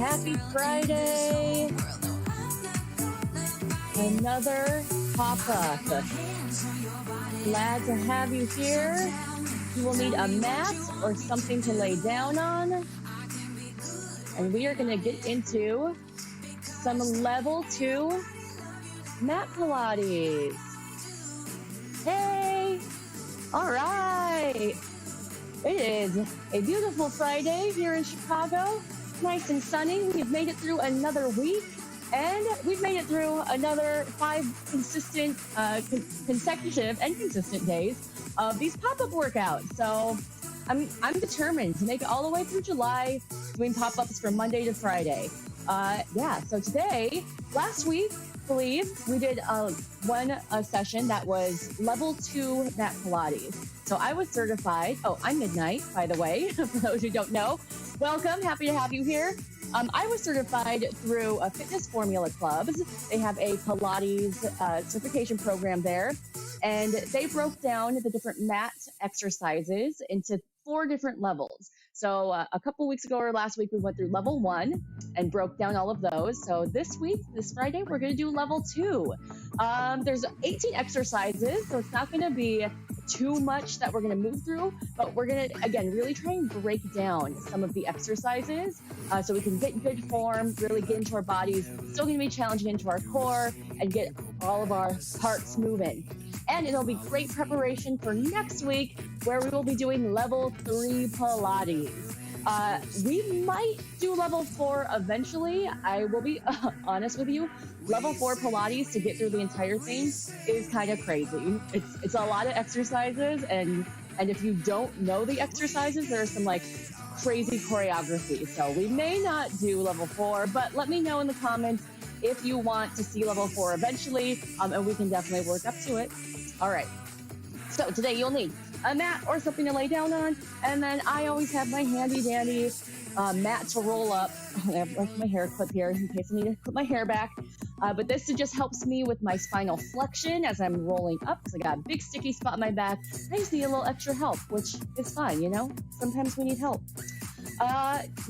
Happy Friday. Another pop-up. Glad to have you here. You will need a mat or something to lay down on. And we are going to get into some level 2 Mat Pilates. Hey! All right. It is a beautiful Friday here in Chicago. Nice and sunny. We've made it through another week, and we've made it through another 5 consistent, consecutive and consistent days of these pop-up workouts. So I'm determined to make it all the way through July, doing pop-ups from Monday to Friday. So today, last week, I believe, we did one session that was level 2 Mat Pilates. So I was certified. Oh, I'm Midnight, by the way, for those who don't know. Welcome. Happy to have you here. I was certified through a Fitness Formula Clubs. They have a Pilates certification program there. And they broke down the different mat exercises into 4 different levels. So a couple weeks ago or last week, we went through level 1 and broke down all of those. So this week, this Friday, we're going to do level 2. There's 18 exercises, so it's not going to be too much that we're going to move through, but we're going to, again, really try and break down some of the exercises so we can get in good form, really get into our bodies. Still going to be challenging into our core and get all of our parts moving. And it'll be great preparation for next week, where we will be doing level 3 Pilates. We might do level 4 eventually. I will be honest with you. Level 4 Pilates to get through the entire thing is kind of crazy. It's a lot of exercises, and if you don't know the exercises, there are some like crazy choreography. So we may not do level 4, but let me know in the comments if you want to see level 4 eventually, and we can definitely work up to it. All right. So today you'll need a mat or something to lay down on, and then I always have my handy dandy mat to roll up. I have like my hair clip here in case I need to clip my hair back. But this just helps me with my spinal flexion as I'm rolling up, because I got a big sticky spot in my back. I just need a little extra help, which is fine, you know? Sometimes we need help.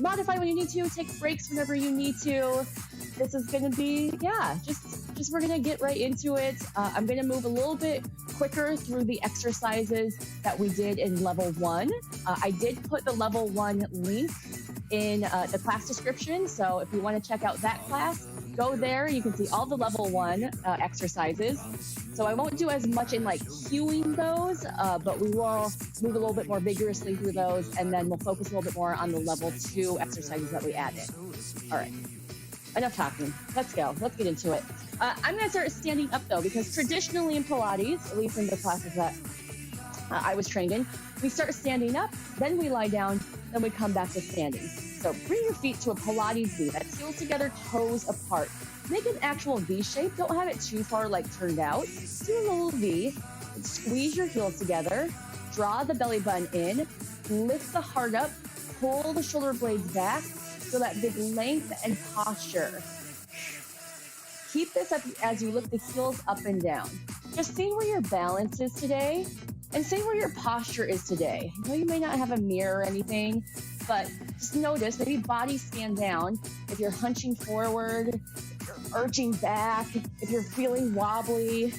Modify when you need to, take breaks whenever you need to. This is going to be, just we're going to get right into it. I'm going to move a little bit quicker through the exercises that we did in level 1. I did put the level 1 link in the class description. So if you want to check out that class, go there. You can see all the level 1 exercises. So I won't do as much in like cueing those, but we will move a little bit more vigorously through those. And then we'll focus a little bit more on the level 2 exercises that we added. All right. Enough talking. Let's go. Let's get into it. I'm going to start standing up, though, because traditionally in Pilates, at least in the classes that I was trained in, we start standing up, then we lie down, then we come back to standing. So bring your feet to a Pilates V. That's heels together, toes apart. Make an actual V shape. Don't have it too far, like, turned out. Do a little V. Squeeze your heels together. Draw the belly button in. Lift the heart up. Pull the shoulder blades back. So that big length and posture. Keep this up as you lift the heels up and down. Just see where your balance is today, and see where your posture is today. I know you may not have a mirror or anything, but just notice, maybe body scan down. If you're hunching forward, if you're arching back, if you're feeling wobbly,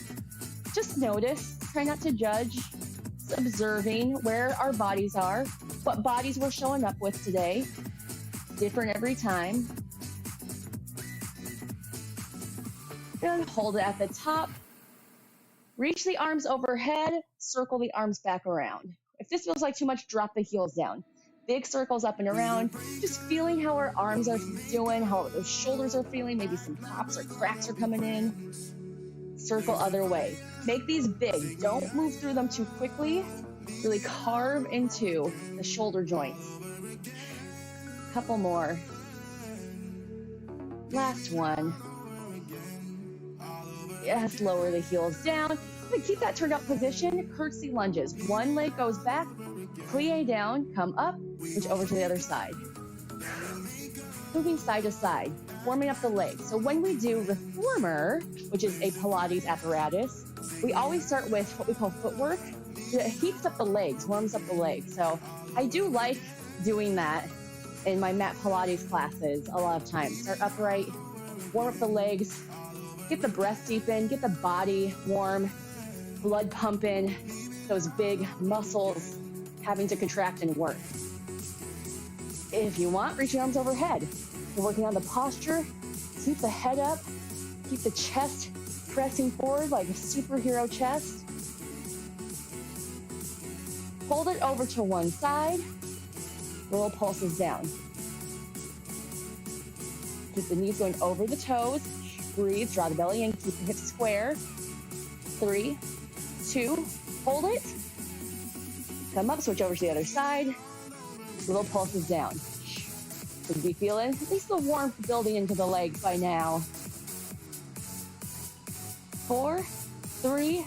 just notice. Try not to judge. Just observing where our bodies are, what bodies we're showing up with today. Different every time. And hold it at the top. Reach the arms overhead. Circle the arms back around. If this feels like too much, drop the heels down. Big circles up and around. Just feeling how our arms are doing, how those shoulders are feeling. Maybe some pops or cracks are coming in. Circle other way. Make these big. Don't move through them too quickly. Really carve into the shoulder joints. Couple more. Last one. Yes, lower the heels down. Keep that turned up position. Curtsy lunges. One leg goes back, plie down, come up, switch over to the other side. Moving side to side, warming up the legs. So when we do reformer, which is a Pilates apparatus, we always start with what we call footwork. It heats up the legs, warms up the legs. So I do like doing that in my Mat Pilates classes a lot of times. Start upright, warm up the legs, get the breath deep in, get the body warm, blood pumping, those big muscles having to contract and work. If you want, reach your arms overhead. You're working on the posture. Keep the head up. Keep the chest pressing forward like a superhero chest. Hold it over to one side. Roll pulses down. Keep the knees going over the toes. Breathe, draw the belly in, keep the hips square. 3, 2, hold it. Come up, switch over to the other side. Little pulses down. Should be feeling at least the warmth building into the legs by now. 4, 3,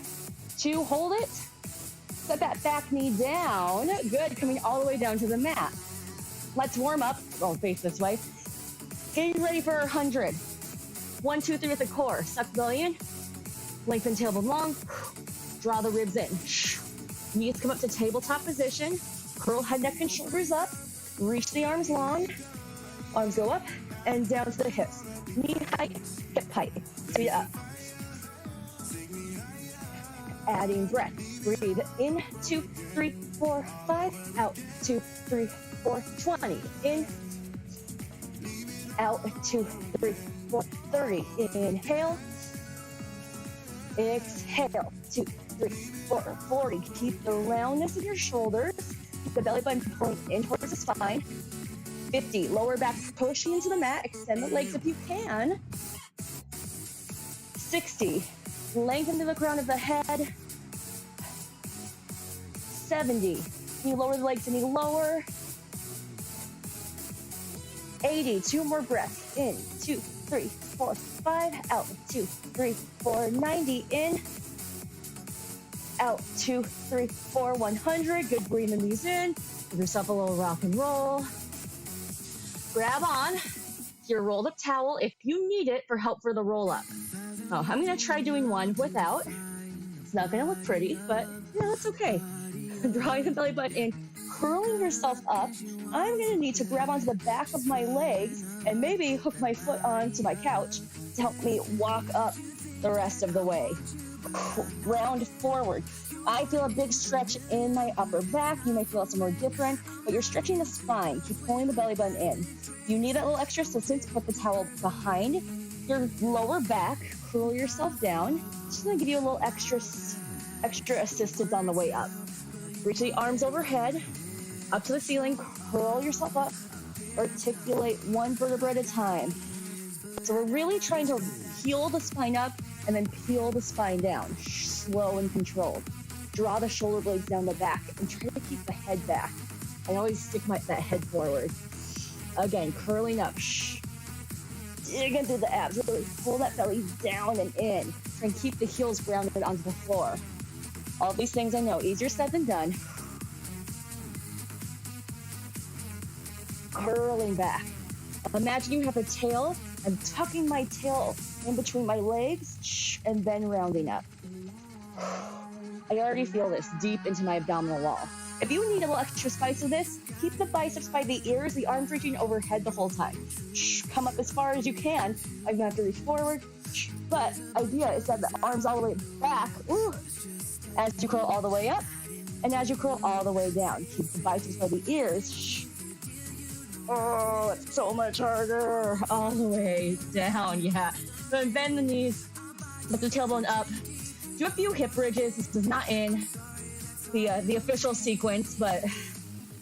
2, hold it. Set that back knee down. Good, coming all the way down to the mat. Let's warm up. Roll face this way. Getting ready for 100. 1, 2, 3 with the core. Suck the belly in. Lengthen tailbone long. Draw the ribs in. Knees come up to tabletop position. Curl head, neck, and shoulders up. Reach the arms long. Arms go up and down to the hips. Knee height, hip height. Feet up. Adding breath. Breathe in, 2, 3, 4, 5. Out, 2, 3, 4, 20. In, out, 2, 3, 4, 30. Inhale. Exhale. 2, 3, 4, 40. Keep the roundness of your shoulders. Keep the belly button pulling in towards the spine. 50. Lower back pushing into the mat. Extend the legs if you can. 60. Lengthen to the crown of the head. 70. Can you lower the legs any lower? 80. 2 more breaths. In. 2, 3, 4, 5. Out. 2, 3, 4. 90. In. Out. 2, 3, 4. 100. Good. Breathing these in. Give yourself a little rock and roll. Grab on your rolled up towel if you need it for help for the roll up. Oh, I'm going to try doing one without. It's not going to look pretty, but yeah, that's okay. Drawing the belly button in, curling yourself up. I'm going to need to grab onto the back of my legs and maybe hook my foot onto my couch to help me walk up the rest of the way. Round forward. I feel a big stretch in my upper back. You may feel it somewhere different, but you're stretching the spine. Keep pulling the belly button in. You need that little extra assistance. Put the towel behind your lower back. Curl yourself down. Just going to give you a little extra assistance on the way up. Reach the arms overhead, up to the ceiling. Curl yourself up. Articulate one vertebra at a time. So we're really trying to heel the spine up and then peel the spine down. Slow and controlled. Draw the shoulder blades down the back and try to keep the head back. I always stick that head forward. Again, curling up. Dig into the abs. Really pull that belly down and in. Try and keep the heels grounded onto the floor. All these things I know, easier said than done. Curling back. Imagine you have a tail. I'm tucking my tail in between my legs and then rounding up. I already feel this deep into my abdominal wall. If you need a little extra spice of this, keep the biceps by the ears, the arms reaching overhead the whole time. Come up as far as you can. I'm going to have to reach forward. But idea is that the arms all the way back. As you curl all the way up, and as you curl all the way down. Keep the biceps by the ears. Oh, it's so much harder. All the way down, yeah. Then bend the knees, lift the tailbone up. Do a few hip bridges. This is not in the official sequence, but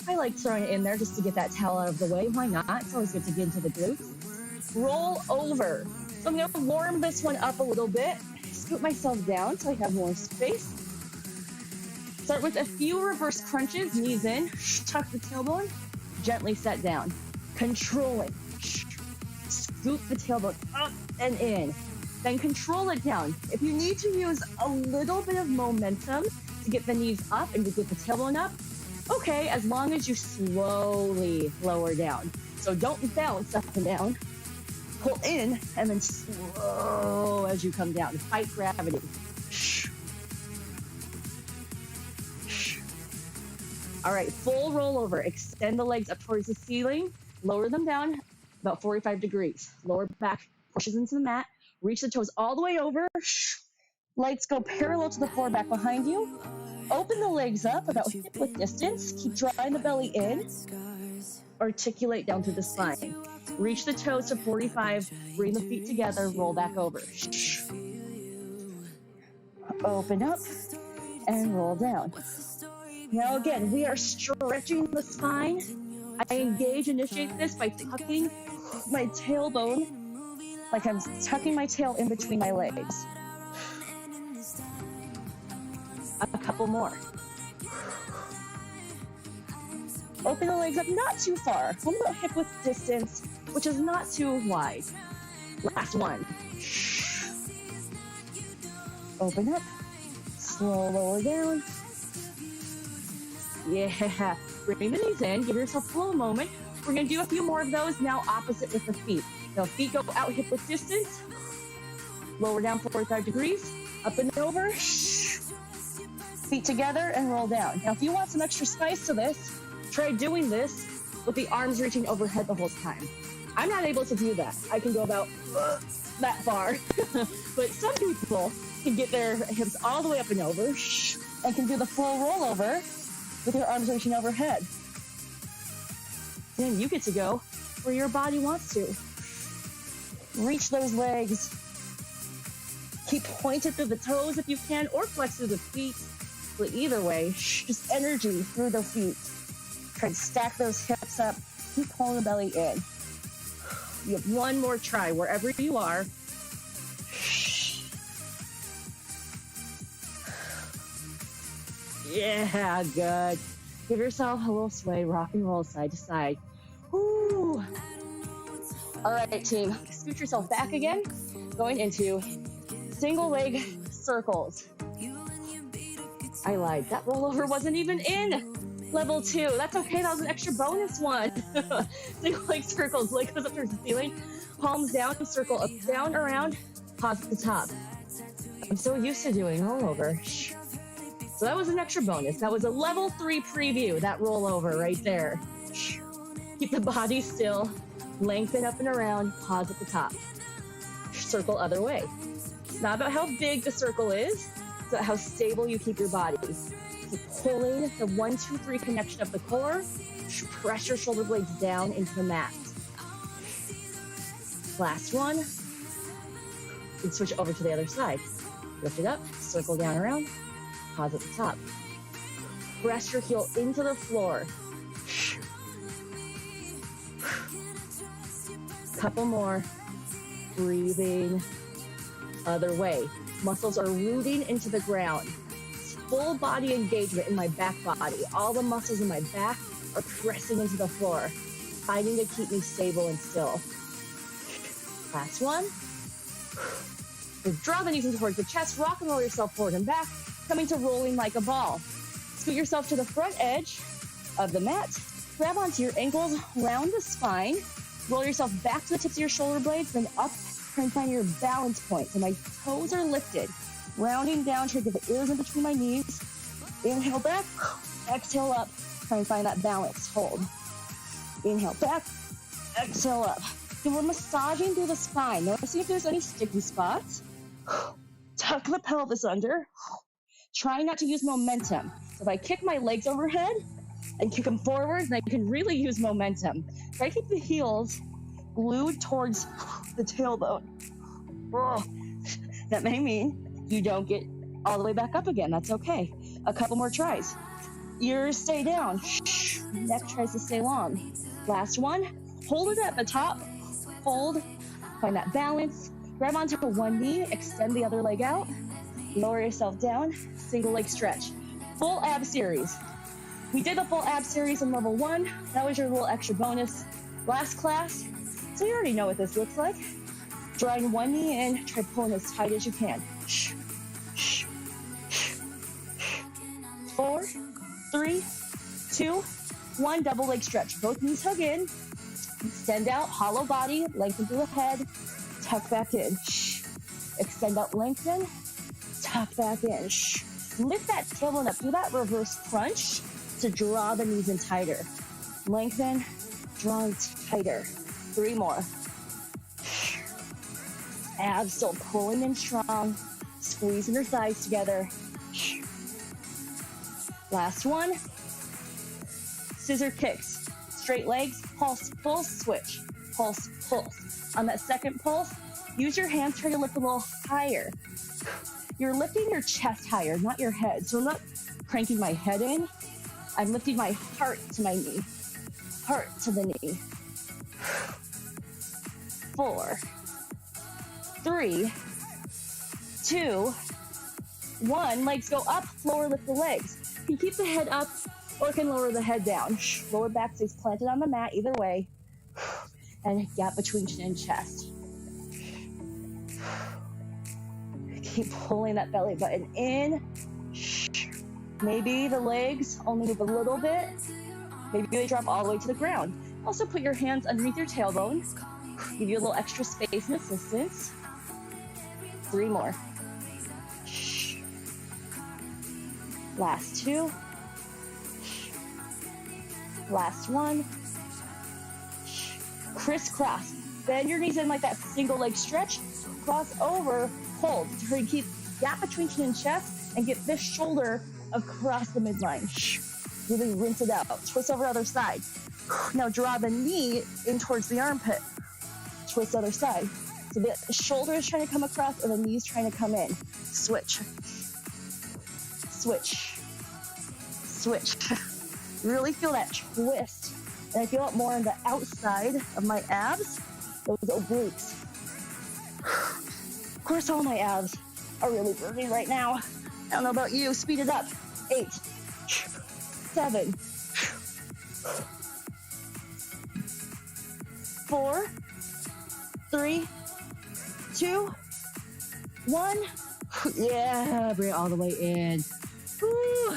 I like throwing it in there just to get that towel out of the way. Why not? It's always good to get into the glutes. Roll over. So I'm going to warm this one up a little bit. Scoot myself down so I have more space. Start with a few reverse crunches, knees in, tuck the tailbone, gently set down. Controlling. Scoop the tailbone up and in. Then control it down. If you need to use a little bit of momentum to get the knees up and to get the tailbone up, okay, as long as you slowly lower down. So don't bounce up and down. Pull in and then slow as you come down. Fight gravity. All right, full rollover. Extend the legs up towards the ceiling. Lower them down about 45 degrees. Lower back pushes into the mat. Reach the toes all the way over. Legs go parallel to the floor back behind you. Open the legs up about hip width distance. Keep drawing the belly in. Articulate down through the spine. Reach the toes to 45. Bring the feet together. Roll back over. Open up and roll down. Now again, we are stretching the spine. I initiate this by tucking my tailbone, like I'm tucking my tail in between my legs. A couple more. Open the legs up, not too far. One about hip width distance, which is not too wide. Last one. Open up. Slow lower down. Yeah. Bring the knees in. Give yourself a little moment. We're going to do a few more of those now opposite with the feet. Now feet go out hip width distance. Lower down 45 degrees. Up and over. Feet together and roll down. Now if you want some extra spice to this, try doing this with the arms reaching overhead the whole time. I'm not able to do that. I can go about that far. But some people can get their hips all the way up and over and can do the full rollover with your arms reaching overhead. Then you get to go where your body wants to. Reach those legs. Keep pointed through the toes if you can, or flex through the feet. But either way, just energy through the feet. Try to stack those hips up. Keep pulling the belly in. You have one more try wherever you are. Yeah, good. Give yourself a little sway, rock and roll side to side. Woo. All right, team. Scoot yourself back again. Going into single leg circles. I lied. That rollover wasn't even in level 2. That's okay. That was an extra bonus one. Single leg circles. Leg goes up towards the ceiling. Palms down. Circle up, down, around. Pause at the top. I'm so used to doing rollover. So that was an extra bonus. That was a level 3 preview. That rollover right there. Keep the body still. Lengthen up and around. Pause at the top. Circle other way. It's not about how big the circle is. It's about how stable you keep your body. Keep pulling the 1, 2, 3 connection of the core. Press your shoulder blades down into the mat. Last one. And switch over to the other side. Lift it up. Circle down around. Pause at the top. Press your heel into the floor. Couple more. Breathing. Other way. Muscles are rooting into the ground. Full body engagement in my back body. All the muscles in my back are pressing into the floor, fighting to keep me stable and still. Last one. Draw the knees in towards the chest. Rock and roll yourself forward and back, coming to rolling like a ball. Scoot yourself to the front edge of the mat. Grab onto your ankles, round the spine. Roll yourself back to the tips of your shoulder blades, then up. Try and find your balance point. So my toes are lifted. Rounding down, try to get the ears in between my knees. Inhale back, exhale up. Try and find that balance, hold. Inhale back, exhale up. So we're massaging through the spine. Notice if there's any sticky spots. Tuck the pelvis under. Try not to use momentum. So if I kick my legs overhead and kick them forward, then I can really use momentum. Try to keep the heels glued towards the tailbone. Oh, that may mean you don't get all the way back up again. That's okay. A couple more tries. Ears stay down. Neck tries to stay long. Last one. Hold it at the top. Hold. Find that balance. Grab onto one knee. Extend the other leg out. Lower yourself down. Single leg stretch. Full ab series. We did the full ab series in level 1. That was your little extra bonus. Last class. So you already know what this looks like. Drawing one knee in, try pulling as tight as you can. 4, 3, 2, 1, double leg stretch. Both knees hug in. Extend out, hollow body, lengthen through the head, tuck back in. Extend out, lengthen, tuck back in. Lift that tailbone up, do that reverse crunch to draw the knees in tighter. Lengthen, drawing tighter. 3 more. Abs still pulling in strong, squeezing your thighs together. Last one. Scissor kicks, straight legs, pulse, pulse, switch, pulse, pulse. On that second pulse, use your hands, try to lift a little higher. You're lifting your chest higher, not your head. So I'm not cranking my head in. I'm lifting my heart to my knee, heart to the knee. 4, 3, 2, 1. Legs go up, lower, lift the legs. You can keep the head up or can lower the head down. Lower back stays planted on the mat, either way. And gap between chin and chest. Keep pulling that belly button in. Maybe the legs only move a little bit. Maybe they drop all the way to the ground. Also put your hands underneath your tailbone. Give you a little extra space and assistance. 3 more. Last 2. Last 1. Crisscross. Bend your knees in like that single leg stretch. Cross over, hold. Try to keep gap between chin and chest and get this shoulder across the midline. Really rinse it out. Twist over other side. Now draw the knee in towards the armpit. Twist other side. So the shoulder is trying to come across and the knee is trying to come in. Switch. Switch. Switch. Really feel that twist. And I feel it more on the outside of my abs, those obliques. Of course, all my abs are really burning right now. I don't know about you. Speed it up. 8, 7, 4, 3, 2, 1. Yeah, bring it all the way in. Woo.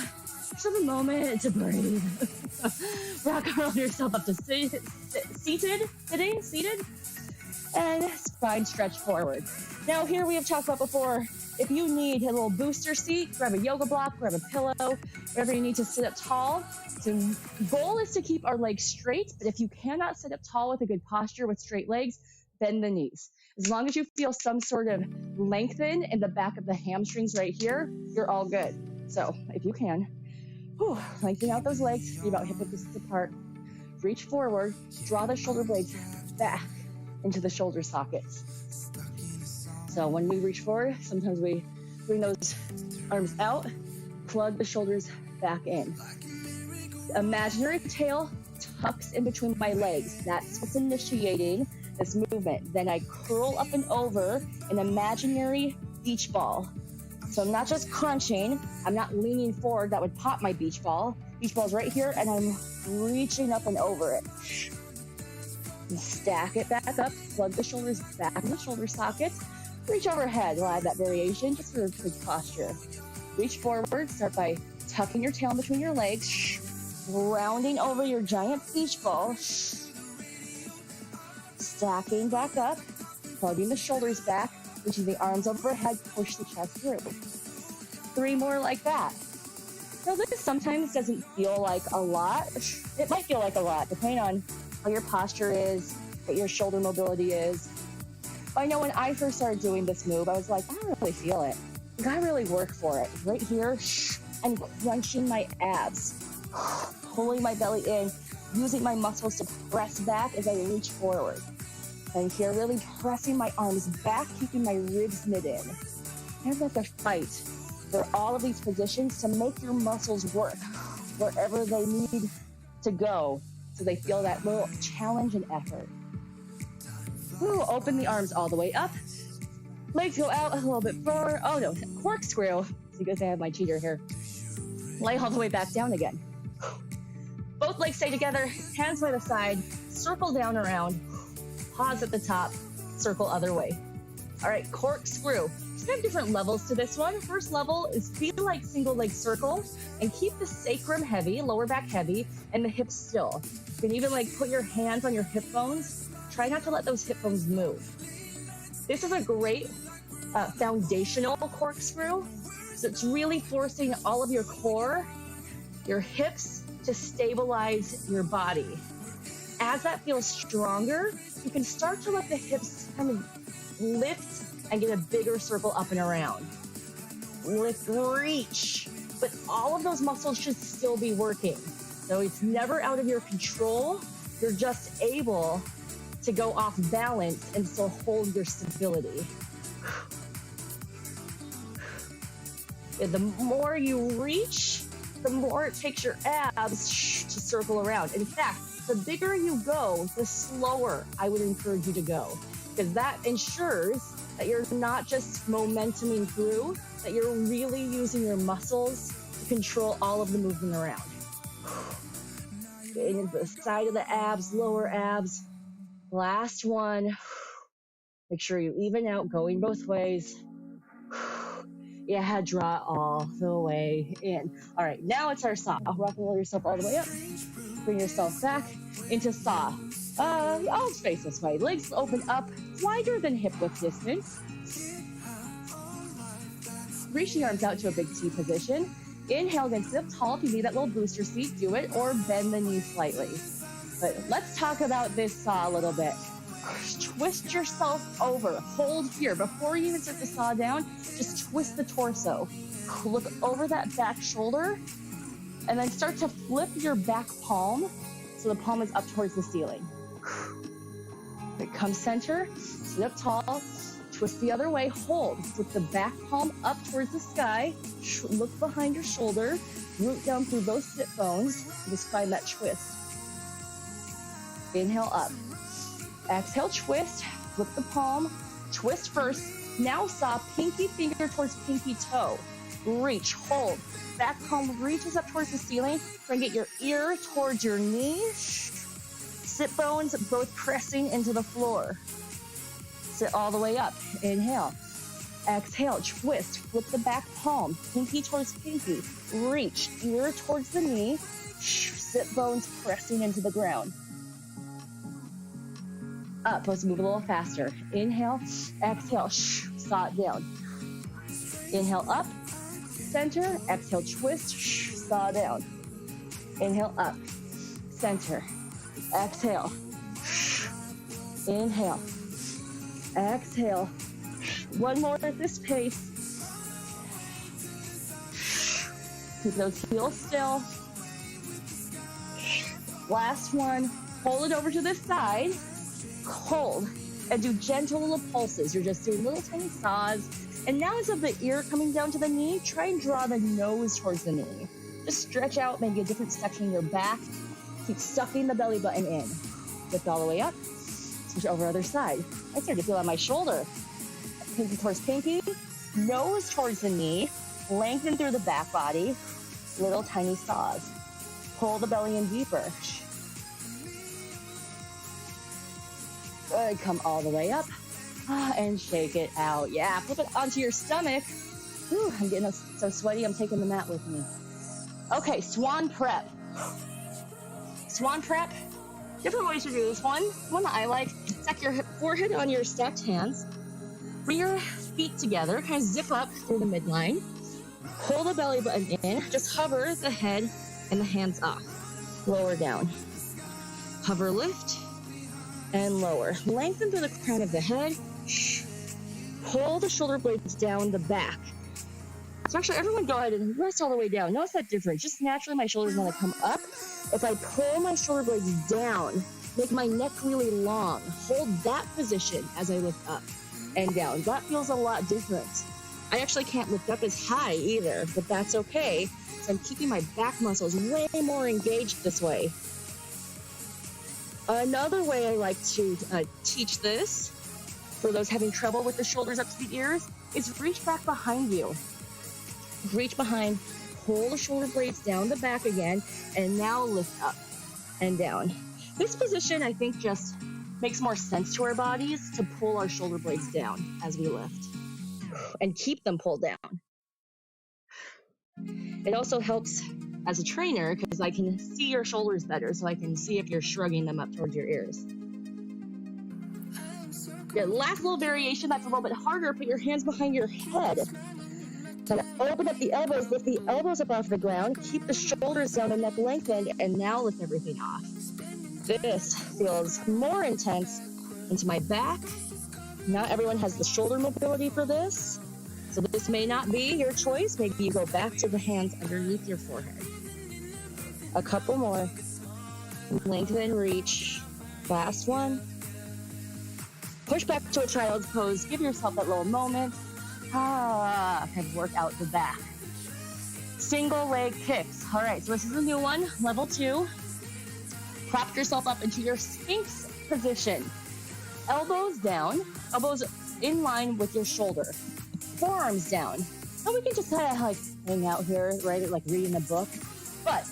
Just have a moment to breathe. Rock around yourself up to seated, and spine stretch forward. Now here we have talked about before, if you need a little booster seat, grab a yoga block, grab a pillow, whatever you need to sit up tall. So the goal is to keep our legs straight, but if you cannot sit up tall with a good posture with straight legs, bend the knees. As long as you feel some sort of lengthen in the back of the hamstrings right here, you're all good. So if you can, lengthen out those legs, be about hip width distance apart. Reach forward, draw the shoulder blades back into the shoulder sockets. So when we reach forward, sometimes we bring those arms out, plug the shoulders back in. Imaginary tail tucks in between my legs. That's what's initiating this movement. Then I curl up and over an imaginary beach ball. So I'm not just crunching, I'm not leaning forward, that would pop my beach ball. Beach ball's right here, and I'm reaching up and over it. And stack it back up, plug the shoulders back in the shoulder sockets, reach overhead. We'll add that variation just for good posture. Reach forward, start by tucking your tail in between your legs, rounding over your giant beach ball, stacking back up, plugging the shoulders back, reaching the arms overhead, push the chest through. 3 more like that. Now this sometimes doesn't feel like a lot. It might feel like a lot, depending on how your posture is, what your shoulder mobility is. But I know when I first started doing this move, I was like, I don't really feel it. I gotta really work for it. Right here, I'm crunching my abs, pulling my belly in, using my muscles to press back as I reach forward. And here, really pressing my arms back, keeping my ribs knit in. Kind of like a fight for all of these positions to make your muscles work wherever they need to go, so they feel that little challenge and effort. Open the arms all the way up. Legs go out a little bit forward. Oh no, corkscrew. It's because I have my cheater here. Lay all the way back down again. Both legs stay together, hands by the side, circle down around, pause at the top, circle other way. All right, corkscrew. Just have different levels to this one. First level is feel like single leg circle and keep the sacrum heavy, lower back heavy, and the hips still. You can even put your hands on your hip bones. Try not to let those hip bones move. This is a great foundational corkscrew. So it's really forcing all of your core, your hips to stabilize your body. as that feels stronger, you can start to let the hips kind of lift and get a bigger circle up and around. Lift, reach. But all of those muscles should still be working. So it's never out of your control. You're just able to go off balance and still hold your stability. The more you reach, the more it takes your abs to circle around. In fact, the bigger you go, the slower I would encourage you to go, because that ensures that you're not just momentuming through, that you're really using your muscles to control all of the movement around. Getting into the side of the abs, lower abs. Last one. Make sure you even out, going both ways. Yeah, draw all the way in. All right, now it's our saw. Rock and roll yourself all the way up. Bring yourself back into saw. I'll face this way. Legs open up, wider than hip width distance. Reach the arms out to a big T position. Inhale and sit up tall. If you need that little booster seat, do it, or bend the knees slightly. But let's talk about this saw a little bit. Twist yourself over. Hold here. Before you even set the saw down, just twist the torso. Look over that back shoulder, and then start to flip your back palm so the palm is up towards the ceiling. Come center, sit up tall, twist the other way, hold. Flip the back palm up towards the sky, look behind your shoulder, root down through both sit bones, just find that twist. Inhale up. Exhale, twist, flip the palm, twist first. Now saw pinky finger towards pinky toe. Reach, hold. Back palm reaches up towards the ceiling. Try and get your ear towards your knee. Sit bones both pressing into the floor. Sit all the way up. Inhale. Exhale, twist, flip the back palm. Pinky towards pinky. Reach, ear towards the knee. Sit bones pressing into the ground. Up, let's move a little faster. Inhale, exhale, saw it down. Inhale up, center, exhale, twist, saw down. Inhale up, center, exhale, inhale, exhale. One more at this pace. Keep those heels still. Last one, hold it over to this side. Hold and do gentle little pulses. You're just doing little tiny saws. And now instead of the ear coming down to the knee, try and draw the nose towards the knee. Just stretch out maybe a different section of your back. Keep sucking the belly button in. Lift all the way up. Switch over other side. I start to feel on my shoulder. Pinky towards pinky. Nose towards the knee. Lengthen through the back body. Little tiny saws. Pull the belly in deeper. Good, come all the way up and shake it out. Yeah, flip it onto your stomach. Whew, I'm getting so sweaty, I'm taking the mat with me. Okay, swan prep. Swan prep, different ways to do this one. One that I like, stack your forehead on your stacked hands. Bring your feet together, kind of zip up through the midline. Pull the belly button in, just hover the head and the hands off. Lower down. Hover, lift, and lower. Lengthen through the crown of the head. Pull the shoulder blades down the back. So actually, everyone go ahead and rest all the way down. Notice that difference. Just naturally, my shoulders want to come up. If I pull my shoulder blades down, make my neck really long. Hold that position as I lift up and down. That feels a lot different. I actually can't lift up as high either, but that's okay. So I'm keeping my back muscles way more engaged this way. Another way I like to teach this, for those having trouble with the shoulders up to the ears, is reach back behind you. Reach behind, pull the shoulder blades down the back again, and now lift up and down. This position, I think, just makes more sense to our bodies to pull our shoulder blades down as we lift and keep them pulled down. It also helps as a trainer because I can see your shoulders better, so I can see if you're shrugging them up towards your ears. Your last little variation that's a little bit harder, put your hands behind your head. So open up the elbows, lift the elbows up off the ground, keep the shoulders down, the neck lengthened, and now lift everything off. This feels more intense into my back. Not everyone has the shoulder mobility for this, so this may not be your choice. Maybe you go back to the hands underneath your forehead. A couple more. Lengthen, reach. Last one. Push back to a child's pose. Give yourself that little moment. Kind of work out the back. Single leg kicks. All right, so this is a new one, level 2. Prop yourself up into your Sphinx position. Elbows down, elbows in line with your shoulder. Forearms down. Now we can just kind of like hang out here, right? Like reading a book. But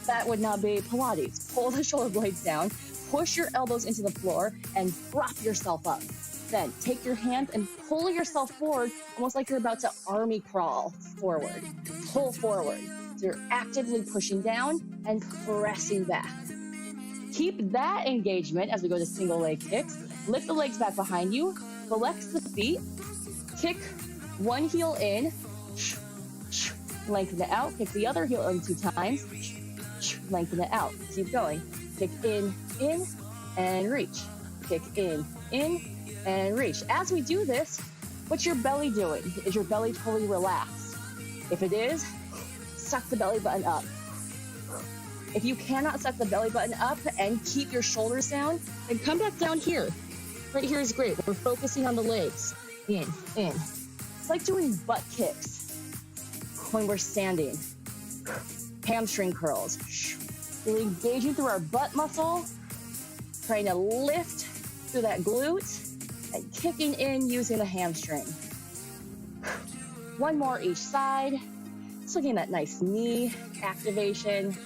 that would not be Pilates. Pull the shoulder blades down, push your elbows into the floor, and prop yourself up. Then take your hands and pull yourself forward, almost like you're about to army crawl forward. Pull forward. So you're actively pushing down and pressing back. Keep that engagement as we go to single leg kicks. Lift the legs back behind you, flex the feet, kick one heel in, lengthen it out, kick the other heel in 2 times, lengthen it out. Keep going. Kick in, and reach. Kick in, and reach. As we do this, what's your belly doing? Is your belly totally relaxed? If it is, suck the belly button up. If you cannot suck the belly button up and keep your shoulders down, then come back down here. Right here is great. We're focusing on the legs. In. It's like doing butt kicks when we're standing. Hamstring curls. Really engaging through our butt muscle, trying to lift through that glute, and kicking in using the hamstring. One more each side. Just looking at that nice knee activation.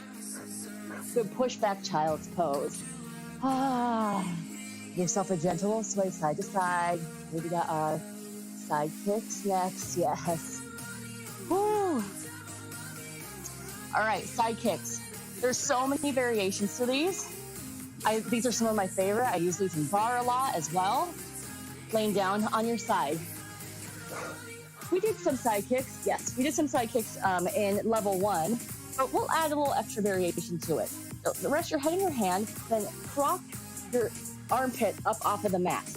Good push back child's pose. Give yourself a gentle sway side to side. Maybe got our side kicks next. Yes. Woo. All right, side kicks. There's so many variations to these. These are some of my favorite. I use these in bar a lot as well. Laying down on your side. We did some side kicks. Yes, we did some side kicks in level 1, but we'll add a little extra variation to it. So rest your head in your hand, then prop your armpit up off of the mat.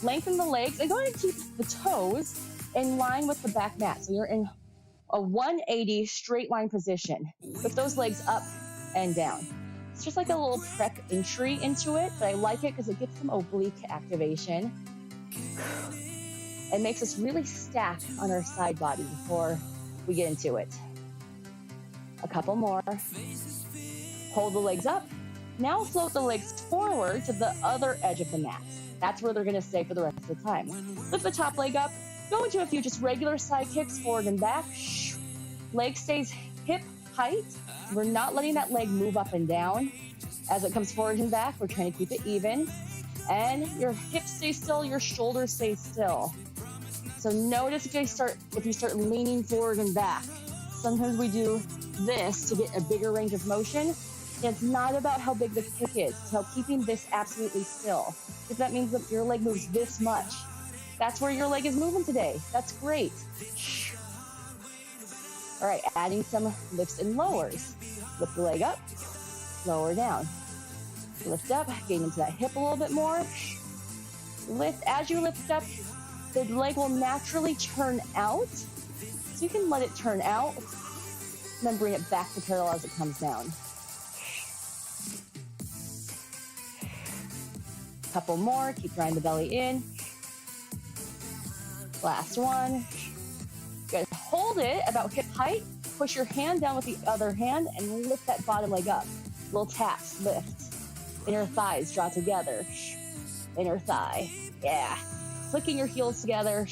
Lengthen the legs and go ahead and keep the toes in line with the back mat. So you're in a 180 straight line position with those legs up and down. It's just like a little prep entry into it, but I like it because it gets some oblique activation. It makes us really stack on our side body before we get into it. A couple more. Hold the legs up. Now float the legs forward to the other edge of the mat. That's where they're going to stay for the rest of the time. Lift the top leg up. Go into a few just regular side kicks forward and back. Leg stays hip height. We're not letting that leg move up and down. As it comes forward and back, we're trying to keep it even. And your hips stay still, your shoulders stay still. So notice if you start leaning forward and back. Sometimes we do this to get a bigger range of motion. It's not about how big the kick is. It's about keeping this absolutely still. If that means that your leg moves this much, that's where your leg is moving today. That's great. All right, adding some lifts and lowers. Lift the leg up, lower down. Lift up, gain into that hip a little bit more. Lift, as you lift up, the leg will naturally turn out. So you can let it turn out, and then bring it back to parallel as it comes down. Couple more, keep drawing the belly in. Last one. Good. Hold it about hip height. Push your hand down with the other hand and lift that bottom leg up. Little taps, lift. Inner thighs draw together. Inner thigh. Yeah. Flicking your heels together.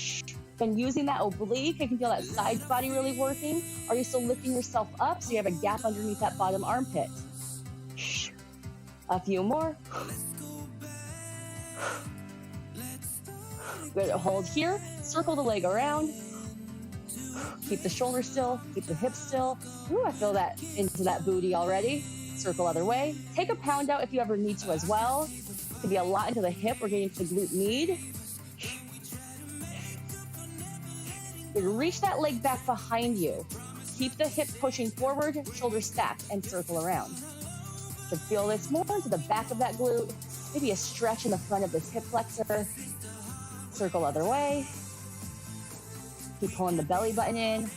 Then using that oblique, I can feel that side body really working. Are you still lifting yourself up so you have a gap underneath that bottom armpit? A few more. Good. Hold here. Circle the leg around. Keep the shoulder still. Keep the hips still. Ooh, I feel that into that booty already. Circle other way. Take a pound out if you ever need to as well. It could be a lot into the hip. We're getting to the glute med. Good. Reach that leg back behind you. Keep the hip pushing forward, shoulders stacked, and circle around. Should feel this more into the back of that glute. Maybe a stretch in the front of this hip flexor. Circle other way. Keep pulling the belly button in.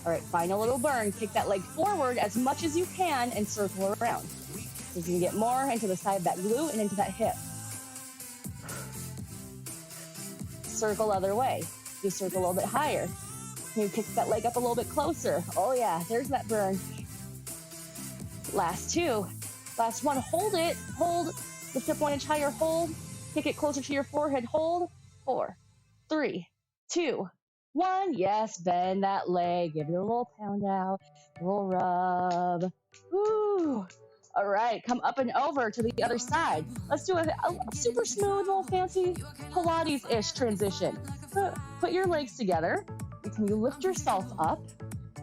All right, final little burn. Take that leg forward as much as you can and circle around. So you can get more into the side of that glute and into that hip. Circle other way. You circle a little bit higher. You kick that leg up a little bit closer. Oh yeah, there's that burn. Last two. Last one, hold it. Hold, lift up 1 inch higher, hold. Kick it closer to your forehead, hold. 4, 3, 2, 1. Yes, bend that leg. Give it a little pound out, a little rub. Woo. All right, come up and over to the other side. Let's do a super smooth, little fancy Pilates-ish transition. Put your legs together. You lift yourself up.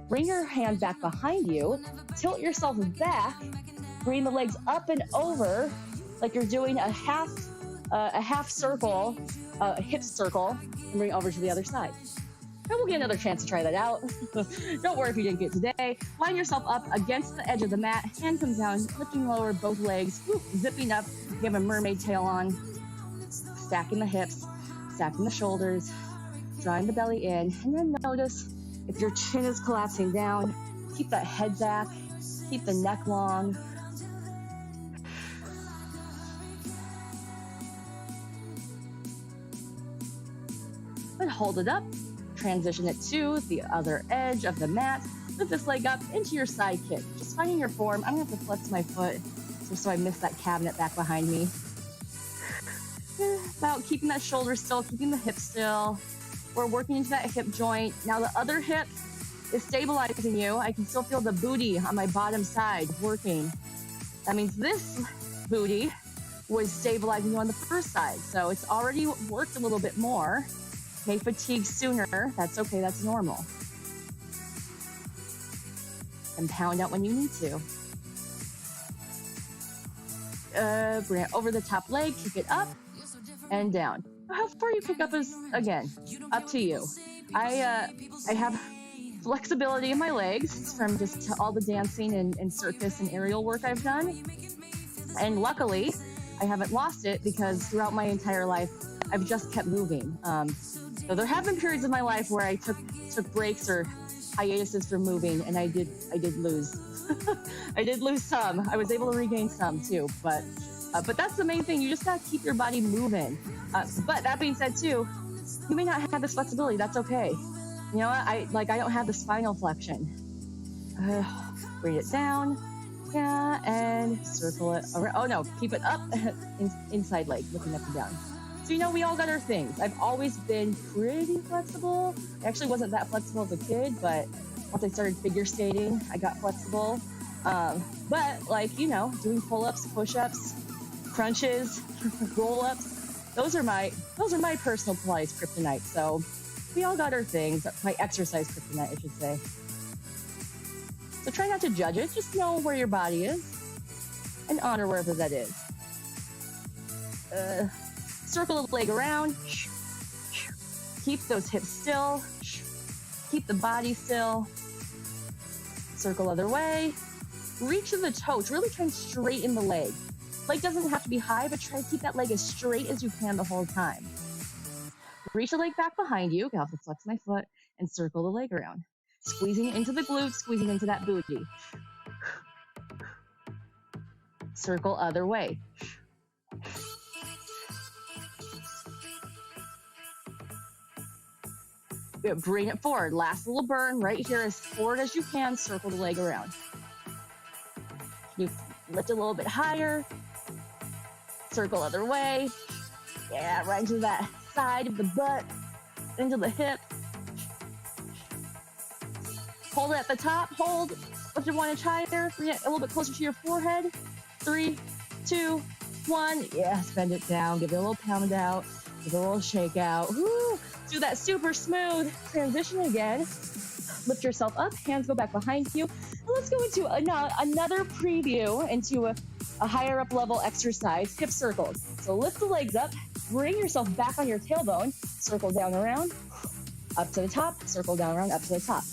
Bring your hand back behind you. Tilt yourself back. Bring the legs up and over like you're doing a half circle, a hip circle, and bring it over to the other side. And we'll get another chance to try that out. Don't worry if you didn't get it today. Line yourself up against the edge of the mat. Hand comes down, lifting lower both legs, zipping up. You have a mermaid tail on. Stacking the hips, stacking the shoulders, drawing the belly in. And then notice if your chin is collapsing down, keep that head back, keep the neck long. And hold it up. Transition it to the other edge of the mat. Lift this leg up into your side kick. Just finding your form. I'm going to have to flex my foot just so I miss that cabinet back behind me. About keeping that shoulder still, keeping the hip still. We're working into that hip joint. Now the other hip is stabilizing you. I can still feel the booty on my bottom side working. That means this booty was stabilizing you on the first side. So it's already worked a little bit more. May fatigue sooner. That's okay. That's normal. And pound out when you need to. Bring it over the top leg. Kick it up and down. How far you kick up is, again, up to you. I have flexibility in my legs from just all the dancing and circus and aerial work I've done. And luckily, I haven't lost it because throughout my entire life, I've just kept moving. So there have been periods of my life where I took breaks or hiatuses from moving, and I did lose. I did lose some. I was able to regain some too, but that's the main thing. You just gotta keep your body moving. But that being said too, you may not have this flexibility. That's okay. You know what? I don't have the spinal flexion. Bring it down. Yeah, and circle it around. Oh no, keep it up. Inside leg, looking up and down. So, you know, we all got our things. I've always been pretty flexible. I actually wasn't that flexible as a kid, but once I started figure skating, I got flexible. But like, you know, doing pull-ups, push-ups, crunches, roll-ups, those are my personal Pilates kryptonite. So we all got our things. My exercise kryptonite, I should say. So try not to judge it. Just know where your body is and honor wherever that is. Circle the leg around. Keep those hips still. Keep the body still. Circle other way. Reach to the toes. Really try and straighten the leg. Leg doesn't have to be high, but try to keep that leg as straight as you can the whole time. Reach the leg back behind you. I'll have to flex my foot and circle the leg around. Squeezing into the glutes, squeezing into that booty. Circle other way. Bring it forward. Last little burn right here, as forward as you can. Circle the leg around. You lift a little bit higher. Circle other way. Yeah, right into that side of the butt, into the hip. Hold it at the top. Hold. Lift it 1 inch higher. Bring it a little bit closer to your forehead. 3, 2, 1. Yes, bend it down. Give it a little pound out. Give it a little shake out. Woo. Do that super smooth transition again. Lift yourself up. Hands go back behind you. And let's go into another preview into a higher up level exercise, hip circles. So lift the legs up. Bring yourself back on your tailbone. Circle down around. Up to the top. Circle down around. Up to the top.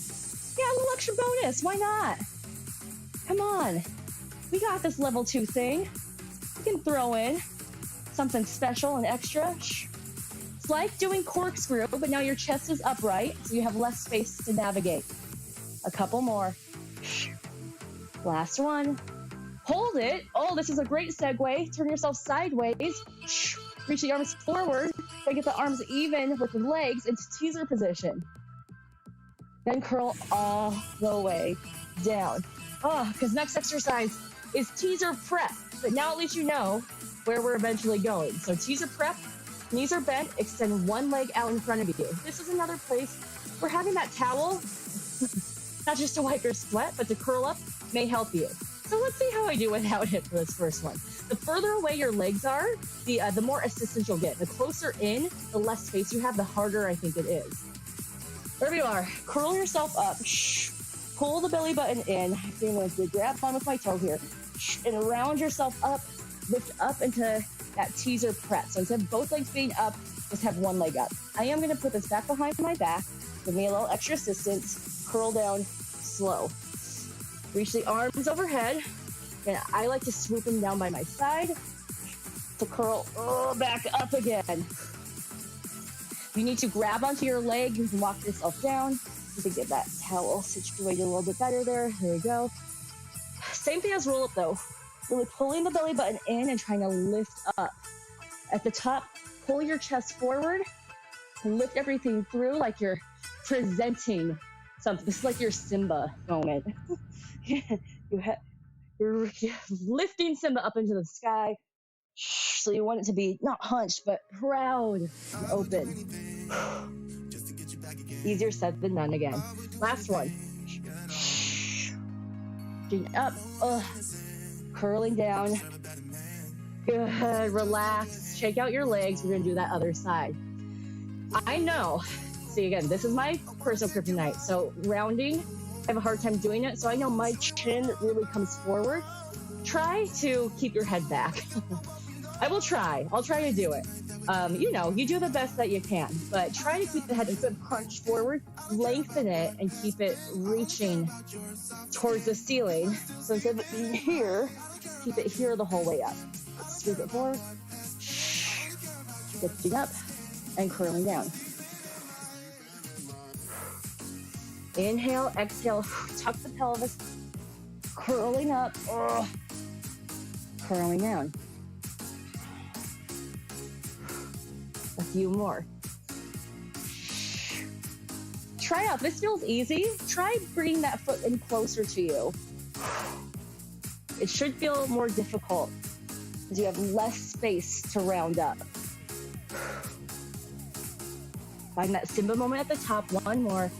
Yeah, a little extra bonus. Why not? Come on. We got this level 2 thing. You can throw in something special and extra. It's like doing corkscrew, but now your chest is upright, so you have less space to navigate. A couple more. Last one. Hold it. Oh, this is a great segue. Turn yourself sideways. Reach the arms forward. Then get the arms even with the legs into teaser position. Then curl all the way down. Oh, because next exercise is teaser prep. But now at least you know where we're eventually going. So teaser prep, knees are bent, extend one leg out in front of you. This is another place where having that towel, not just to wipe your sweat, but to curl up, may help you. So let's see how I do without it for this first one. The further away your legs are, the more assistance you'll get. The closer in, the less space you have, the harder I think it is. Wherever you are, curl yourself up. Pull the belly button in. I'm going to grab on with my toe here. And round yourself up, lift up into that teaser prep. So instead of both legs being up, just have one leg up. I am going to put this back behind my back. Give me a little extra assistance. Curl down slow. Reach the arms overhead. And I like to swoop them down by my side to curl back up again. You need to grab onto your leg. You can walk yourself down. You can get that towel situated a little bit better there. There you go. Same thing as roll up though. Really pulling the belly button in and trying to lift up. At the top, pull your chest forward. Lift everything through like you're presenting something. This is like your Simba moment. You're lifting Simba up into the sky. So you want it to be not hunched, but proud and open. Easier said than done again. Last one. Getting up. Curling down. Good. Relax. Shake out your legs. We're going to do that other side. I know. See, again, this is my personal kryptonite. So rounding, I have a hard time doing it. So I know my chin really comes forward. Try to keep your head back. I will try. I'll try to do it. You do the best that you can, but try to keep the head a good punch forward, lengthen it, and keep it reaching towards the ceiling. So instead of it being here, keep it here the whole way up. Scoop it forward, lifting up, and curling down. Inhale, exhale, tuck the pelvis, curling up, curling down. A few more. Try out. This feels easy. Try bringing that foot in closer to you. It should feel more difficult because you have less space to round up. Find that Simba moment at the top. One more.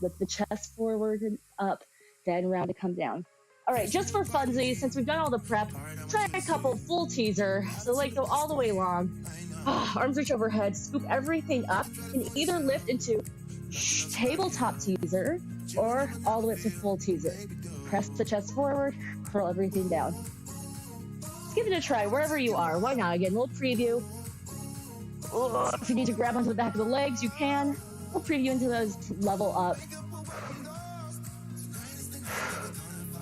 Lift the chest forward and up, then round to come down. All right, just for funsies, since we've done all the prep, try a couple full teaser. So legs go all the way long. Arms reach overhead, scoop everything up, and either lift into tabletop teaser or all the way up to full teaser. Press the chest forward, curl everything down. Let's give it a try wherever you are. Why not? Again, we'll preview. If you need to grab onto the back of the legs, you can. We'll preview into those level up.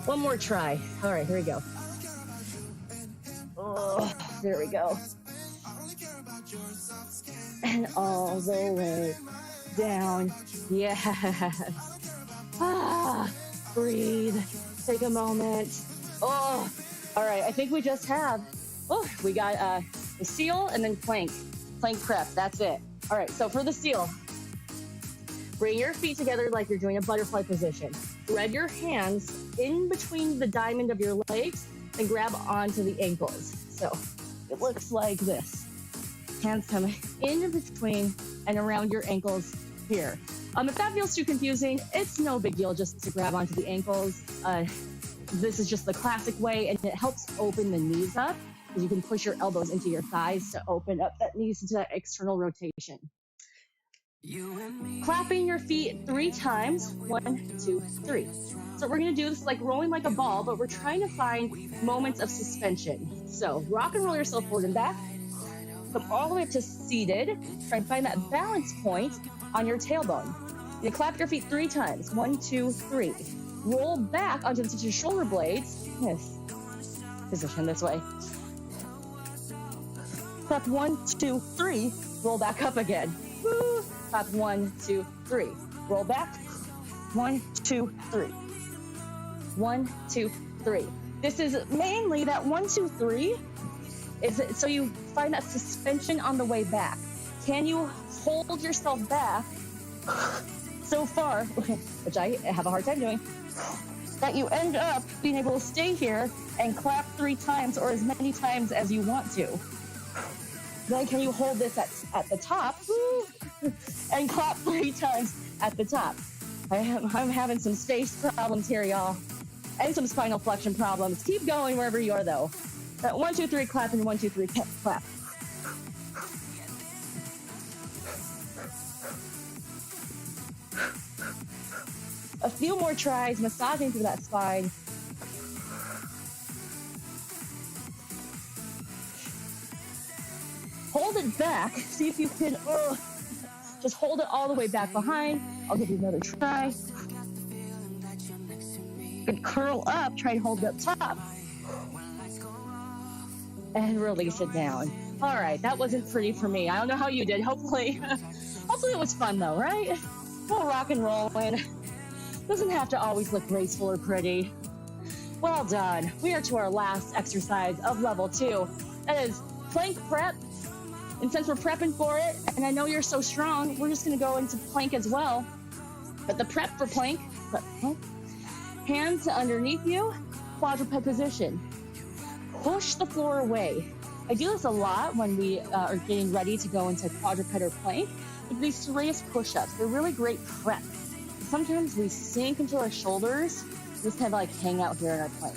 One more try. All right, here we go. There we go. And all the way down. Yes. Breathe. Take a moment. All right, I think we just have, we got the seal and then plank prep. That's it. All right, so for the seal, bring your feet together like you're doing a butterfly position. Thread your hands in between the diamond of your legs and grab onto the ankles. So it looks like this. Hands come in between and around your ankles here. If that feels too confusing, it's no big deal just to grab onto the ankles. This is just the classic way, and it helps open the knees up because you can push your elbows into your thighs to open up that knees into that external rotation. Clapping your feet 3 times. 1, 2, 3. So we're going to do this like rolling like a ball, but we're trying to find moments of suspension. So rock and roll yourself forward and back. Come all the way up to seated. Try and find that balance point on your tailbone. You clap your feet 3 times. 1, 2, 3. roll back onto the shoulder blades. Yes. Position this way. Clap 1, 2, 3. Roll back up again. Woo. Clap 1, 2, 3. Roll back. 1, 2, 3. 1, 2, 3. This is mainly that 1, 2, 3 is so you find that suspension on the way back. Can you hold yourself back so far, which I have a hard time doing, that you end up being able to stay here and clap 3 times or as many times as you want to. Then can you hold this at the top and clap 3 times at the top? I'm having some space problems here, y'all, and some spinal flexion problems. Keep going wherever you are, though. That 1, 2, 3 clap and 1, 2, 3 clap. A few more tries, massaging through that spine. Hold it back. See if you can, just hold it all the way back behind. I'll give you another try. And curl up, try and hold it up top. And release it down. All right, that wasn't pretty for me. I don't know how you did. Hopefully it was fun though, right? We'll rock and roll and doesn't have to always look graceful or pretty. Well done. We are to our last exercise of level 2. That is plank prep. And since we're prepping for it, and I know you're so strong, we're just gonna go into plank as well. But the prep for plank, hands underneath you, quadruped position. Push the floor away. I do this a lot when we are getting ready to go into quadruped or plank. These serious push-ups, they're really great prep. Sometimes we sink into our shoulders, just kind of like hang out here in our plank.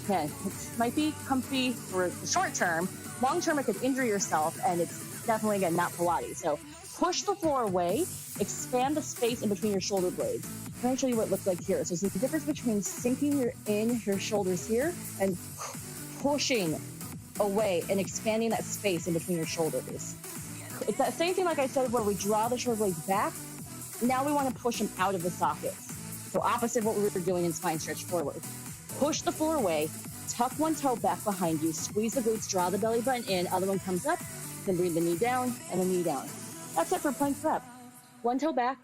Okay, it might be comfy for the short term. Long term, it could injure yourself, and it's definitely, again, not Pilates. So push the floor away, expand the space in between your shoulder blades. Let me show you what it looks like here. So there's the difference between sinking your shoulders here and pushing away and expanding that space in between your shoulders. It's that same thing like I said where we draw the shoulder blades back. Now we want to push them out of the sockets. So opposite of what we were doing in spine stretch forward. Push the floor away, tuck one toe back behind you, squeeze the glutes, draw the belly button in, other one comes up, then bring the knee down and the knee down. That's it for plank prep. One toe back,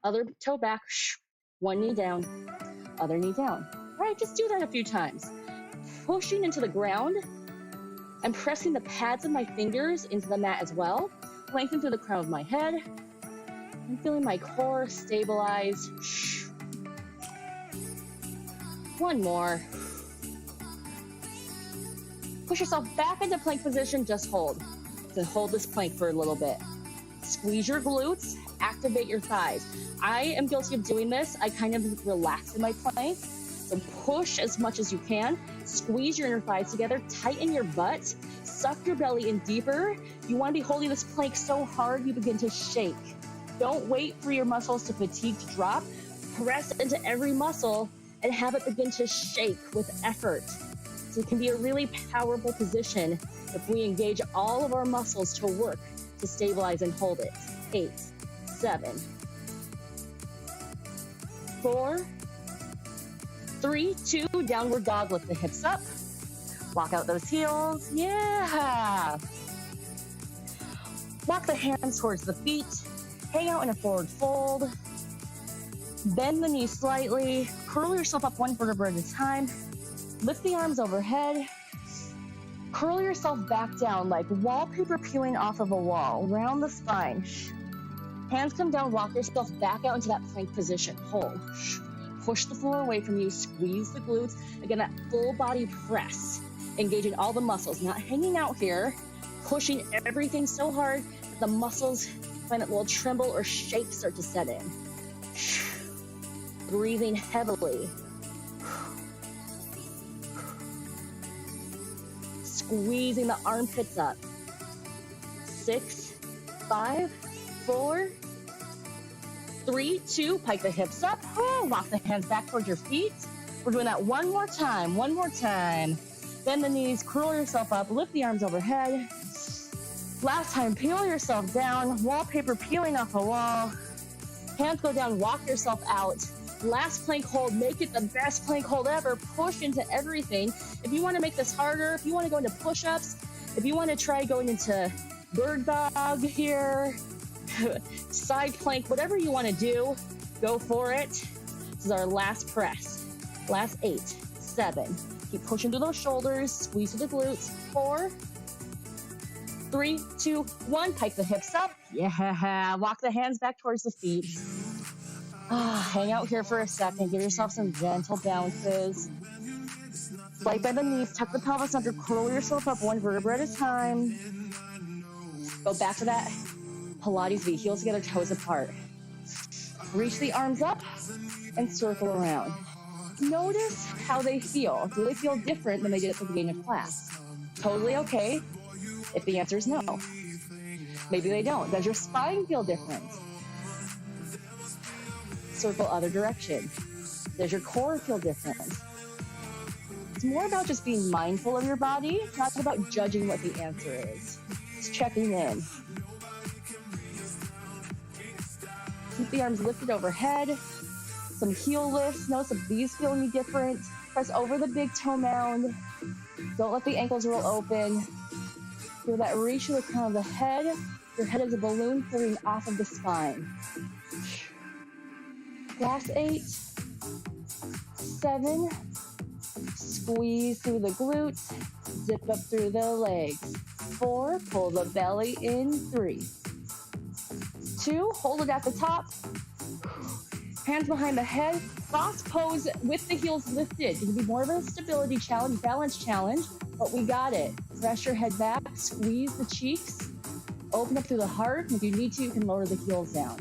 other toe back, one knee down, other knee down. All right, just do that a few times. Pushing into the ground and pressing the pads of my fingers into the mat as well. Lengthen through the crown of my head. I'm feeling my core stabilize. One more. Push yourself back into plank position, just hold. So hold this plank for a little bit. Squeeze your glutes, activate your thighs. I am guilty of doing this. I kind of relax in my plank. So push as much as you can. Squeeze your inner thighs together, tighten your butt, suck your belly in deeper. You want to be holding this plank so hard you begin to shake. Don't wait for your muscles to fatigue to drop. Press into every muscle and have it begin to shake with effort. So it can be a really powerful position if we engage all of our muscles to work to stabilize and hold it. 8, 7, 4, 3, 2, downward dog, lift the hips up. Walk out those heels, yeah. Walk the hands towards the feet. Hang out in a forward fold. Bend the knees slightly. Curl yourself up one vertebra at a time. Lift the arms overhead. Curl yourself back down like wallpaper peeling off of a wall. Round the spine. Hands come down, walk yourself back out into that plank position. Hold. Push the floor away from you. Squeeze the glutes. Again, that full body press. Engaging all the muscles. Not hanging out here. Pushing everything so hard that the muscles find that little tremble or shake start to set in. Breathing heavily. Squeezing the armpits up. 6, 5, 4, 3, 2, pike the hips up. Walk the hands back towards your feet. We're doing that one more time. Bend the knees, curl yourself up, lift the arms overhead. Last time, peel yourself down, wallpaper peeling off a wall. Hands go down, walk yourself out Last plank hold, make it the best plank hold ever. Push into everything. If you want to make this harder, if you want to go into push-ups, if you want to try going into bird dog here, side plank, whatever you want to do, go for it. This is our last press. Last 8, 7. Keep pushing through those shoulders, squeeze through the glutes. 4, 3, 2, 1. Pike the hips up. Yeah, walk the hands back towards the feet. Hang out here for a second. Give yourself some gentle bounces. Light by the knees. Tuck the pelvis under. Curl yourself up one vertebra at a time. Go back to that Pilates V. Heels together, toes apart. Reach the arms up and circle around. Notice how they feel. Do they feel different than they did at the beginning of class? Totally okay if the answer is no. Maybe they don't. Does your spine feel different? Circle other direction. Does your core feel different? It's more about just being mindful of your body, not about judging what the answer is. It's checking in. Keep the arms lifted overhead. Some heel lifts. Notice if these feel any different. Press over the big toe mound. Don't let the ankles roll open. Feel that reach to the crown of the head. Your head is a balloon floating off of the spine. Last 8, 7. Squeeze through the glutes. Zip up through the legs. 4. Pull the belly in. 3, 2. Hold it at the top. Hands behind the head. Boss pose with the heels lifted. It can be more of a stability challenge, balance challenge, but we got it. Press your head back. Squeeze the cheeks. Open up through the heart. If you need to, you can lower the heels down.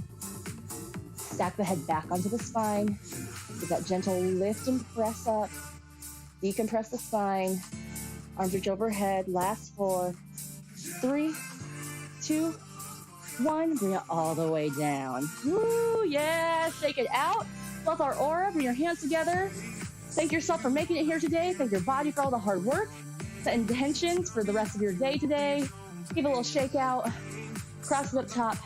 Stack the head back onto the spine. Get that gentle lift and press up. Decompress the spine. Arms reach overhead. Last 4, 3, 2, 1. Bring it all the way down. Woo, yeah. Shake it out. Felt our aura. Bring your hands together. Thank yourself for making it here today. Thank your body for all the hard work. Set intentions for the rest of your day today. Give a little shake out. Cross it up top.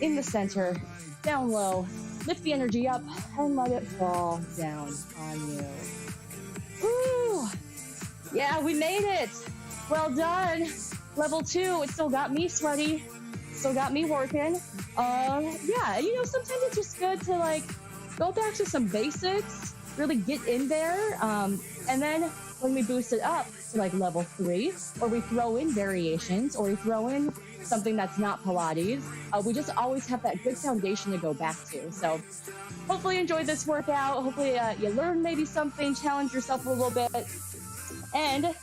In the center. Down low. Lift the energy up and let it fall down on you. Woo! Yeah, we made it. Well done. Level 2, it still got me sweaty. Still got me working. Yeah, sometimes it's just good to go back to some basics, really get in there. And then when we boost it up to level 3, or we throw in variations, or we throw in something that's not Pilates, we just always have that good foundation to go back to. So hopefully you enjoyed this workout. Hopefully you learned maybe something, challenge yourself a little bit. And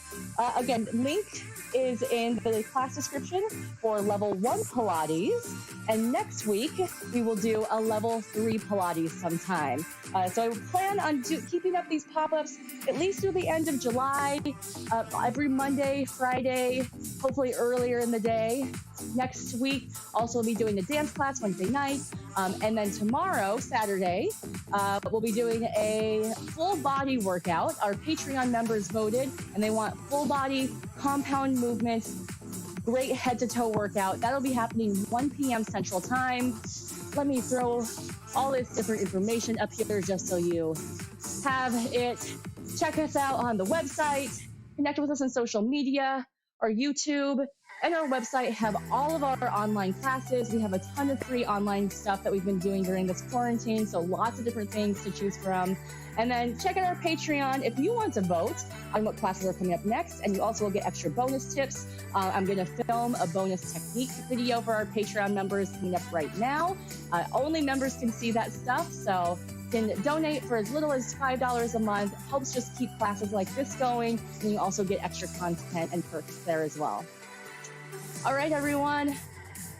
again, link is in the class description for level 1 Pilates. And next week, we will do a level 3 Pilates sometime. So I plan on keeping up these pop-ups at least through the end of July, every Monday, Friday, hopefully earlier in the day. Next week, also we'll be doing the dance class Wednesday night. And then tomorrow, Saturday, we'll be doing a full body workout. Our Patreon members voted, and they want full body compound movements, great head to toe workout. That'll be happening 1 p.m. Central Time. Let me throw all this different information up here just so you have it. Check us out on the website, connect with us on social media, our YouTube, and our website have all of our online classes. We have a ton of free online stuff that we've been doing during this quarantine, so lots of different things to choose from. And then check out our Patreon if you want to vote on what classes are coming up next, and you also will get extra bonus tips. I'm going to film a bonus technique video for our Patreon members coming up right now. Only members can see that stuff, so you can donate for as little as $5 a month. Helps just keep classes like this going, and you also get extra content and perks there as well. All right, everyone.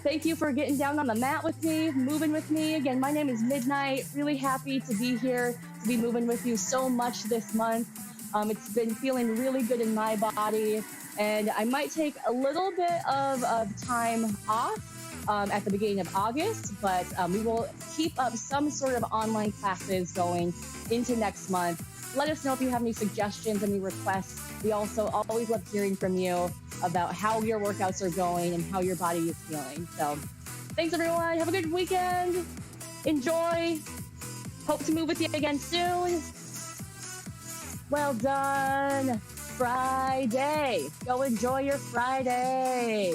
Thank you for getting down on the mat with me, moving with me. Again, my name is Midnight. Really happy to be here, to be moving with you so much this month. It's been feeling really good in my body, and I might take a little bit of time off at the beginning of August, but we will keep up some sort of online classes going into next month. Let us know if you have any suggestions, any requests. We also always love hearing from you about how your workouts are going and how your body is feeling. So thanks, everyone. Have a good weekend. Enjoy. Hope to move with you again soon. Well done. Friday. Go enjoy your Friday.